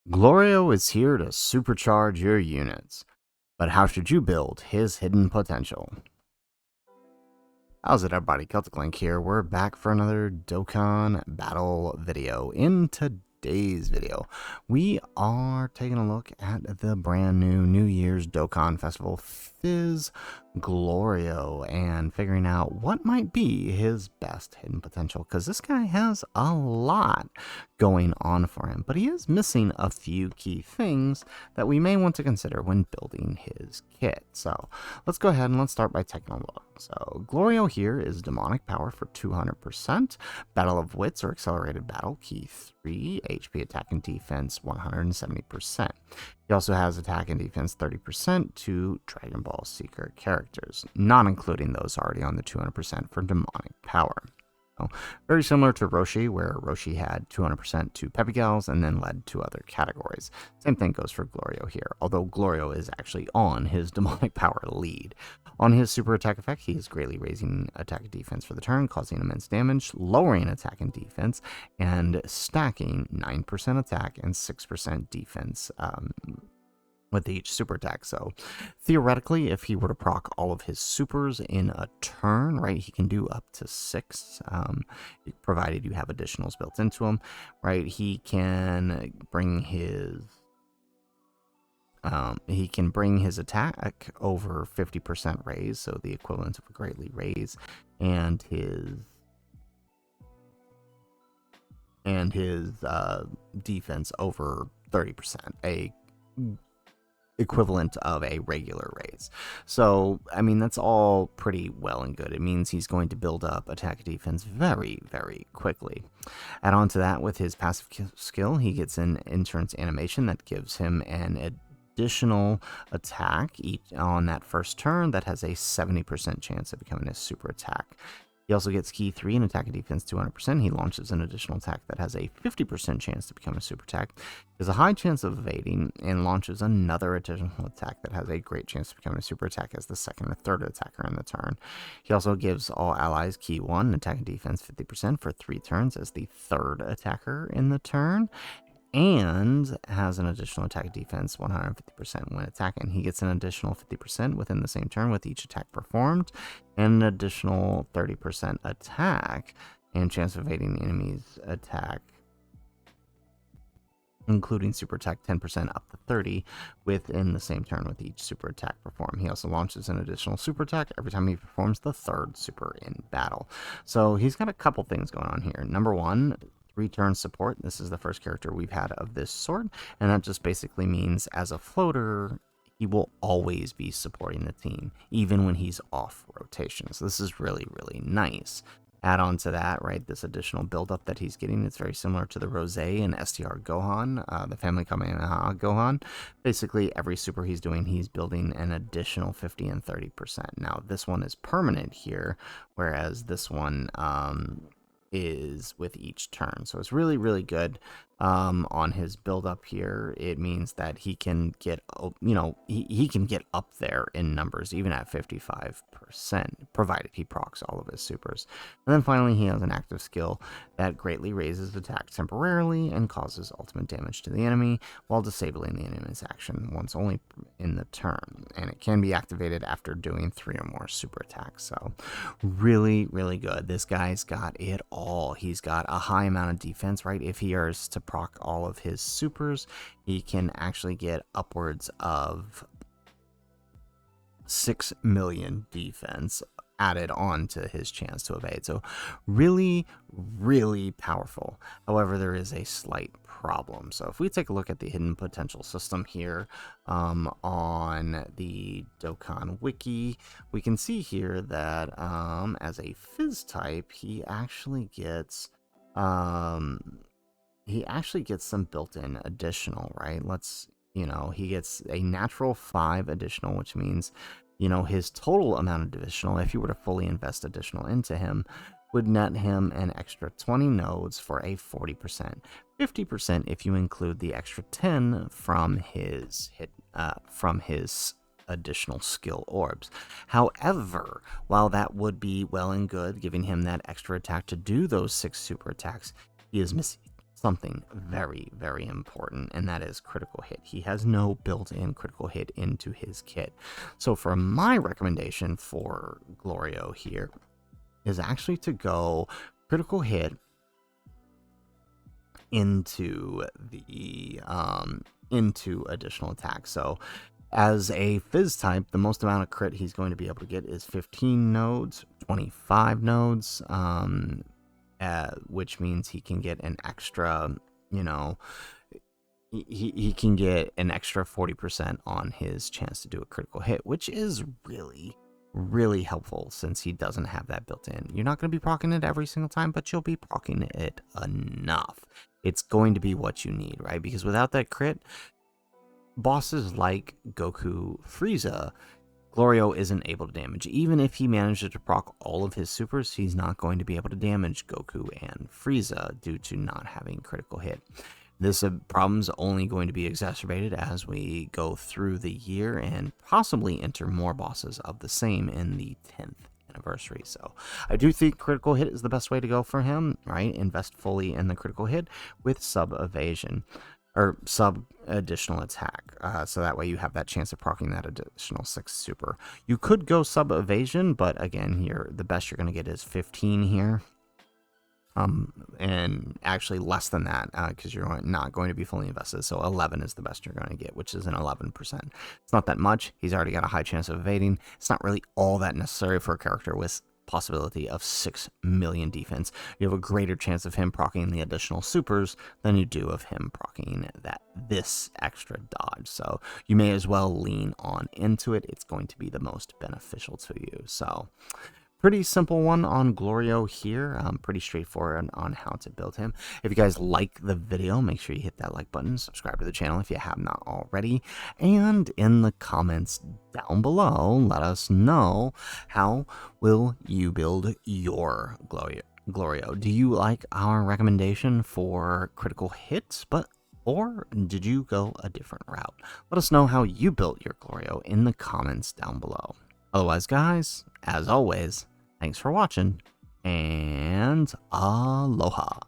Glorio is here to supercharge your units, but how should you build his hidden potential? How's it, everybody? Celtic Link here. We're back for another Dokkan battle video. In today's video, we are taking a look at the brand new New Year's Dokkan Festival PHY Glorio and figuring out what might be his best hidden potential, because this guy has a lot going on for him, but he is missing a few key things that we may want to consider when building his kit. So let's go ahead and let's start by taking a look. So Glorio here is demonic power for 200%, battle of wits or accelerated battle key 3, HP attack and defense 170%. He also has attack and defense 30% to Dragon Ball Seeker characters, not including those already on the 200% for demonic power. So, very similar to Roshi, where Roshi had 200% to Peppy Gals and then led to other categories. Same thing goes for Glorio here, although Glorio is actually on his demonic power lead. On his super attack effect, he is greatly raising attack and defense for the turn, causing immense damage, lowering attack and defense, and stacking 9% attack and 6% defense with each super attack. So theoretically, if he were to proc all of his supers in a turn, right, he can do up to 6, provided you have additionals built into him, right? He can bring his attack over 50% raise, so the equivalent of a greatly raise, and his defense over 30%, a equivalent of a regular raise. So, I mean, that's all pretty well and good. It means he's going to build up attack defense very, very quickly. Add on to that with his passive skill, he gets an entrance animation that gives him an additional attack on that first turn that has a 70% chance of becoming a super attack. He also gets key 3 and attack and defense 200%. He launches an additional attack that has a 50% chance to become a super attack. There's a high chance of evading and launches another additional attack that has a great chance to become a super attack as the second or third attacker in the turn. He also gives all allies key 1, attack and defense 50% for 3 turns as the third attacker in the turn, and has an additional attack defense 150% when attacking. He gets an additional 50% within the same turn with each attack performed, and an additional 30% attack and chance of evading the enemy's attack, including super attack 10% up to 30 within the same turn with each super attack performed. He also launches an additional super attack every time he performs the third super in battle. So he's got a couple things going on here. Number one, 3-turn support. This is the first character we've had of this sort, and that just basically means as a floater, he will always be supporting the team, even when he's off rotation. So this is really, really nice. Add on to that, right, this additional buildup that he's getting. It's very similar to the Rose and STR Gohan, the Family Kamehameha Gohan. Basically, every super he's doing, he's building an additional 50 and 30%. Now, this one is permanent here, whereas this one is with each turn. So it's really, really good on his build up here. It means that he can get, he can get up there in numbers, even at 55%, provided he procs all of his supers. And then finally, he has an active skill that greatly raises attack temporarily and causes ultimate damage to the enemy while disabling the enemy's action once only in the turn. And it can be activated after doing 3 or more super attacks. So really, really good. This guy's got it all. He's got a high amount of defense, right? If he is to proc all of his supers, he can actually get upwards of 6 million defense added on to his chance to evade. So really, really powerful. However, there is a slight problem. So if we take a look at the hidden potential system here on the Dokkan wiki, we can see here that as a Fizz type, he actually gets some built-in additional, right? He gets a natural 5 additional, which means, his total amount of additional, if you were to fully invest additional into him, would net him an extra 20 nodes for a 40%. 50% if you include the extra 10 from his additional skill orbs. However, while that would be well and good, giving him that extra attack to do those 6 super attacks, he is missing something very, very important, and that is critical hit. He has no built-in critical hit into his kit. So for my recommendation for Glorio here is actually to go critical hit into the into additional attack. So as a Fizz type, the most amount of crit he's going to be able to get is 15 nodes, 25 nodes, which means he can get an extra, you know, he can get an extra 40% on his chance to do a critical hit, which is really helpful since he doesn't have that built in. You're not going to be proccing it every single time, but you'll be proccing it enough. It's going to be what you need, right? Because without that crit, bosses like Goku, Frieza, Glorio isn't able to damage. Even if he manages to proc all of his supers, he's not going to be able to damage Goku and Frieza due to not having critical hit. This problem's only going to be exacerbated as we go through the year and possibly enter more bosses of the same in the 10th anniversary. So I do think critical hit is the best way to go for him, right? Invest fully in the critical hit with sub evasion or sub additional attack. So that way you have that chance of proccing that additional 6 super. You could go sub evasion, but again, here the best you're going to get is 15 here. And actually less than that, because you're not going to be fully invested. So 11 is the best you're going to get, which is an 11%. It's not that much. He's already got a high chance of evading. It's not really all that necessary for a character with possibility of 6 million defense. You have a greater chance of him proccing the additional supers than you do of him proccing this extra dodge. So you may as well lean on into it. It's going to be the most beneficial to you. So pretty simple one on Glorio here. Pretty straightforward on how to build him. If you guys like the video, make sure you hit that like button, subscribe to the channel if you have not already, and in the comments down below, let us know how will you build your Glorio. Do you like our recommendation for critical hits, or did you go a different route? Let us know how you built your Glorio in the comments down below. Otherwise, guys, as always, thanks for watching, and aloha.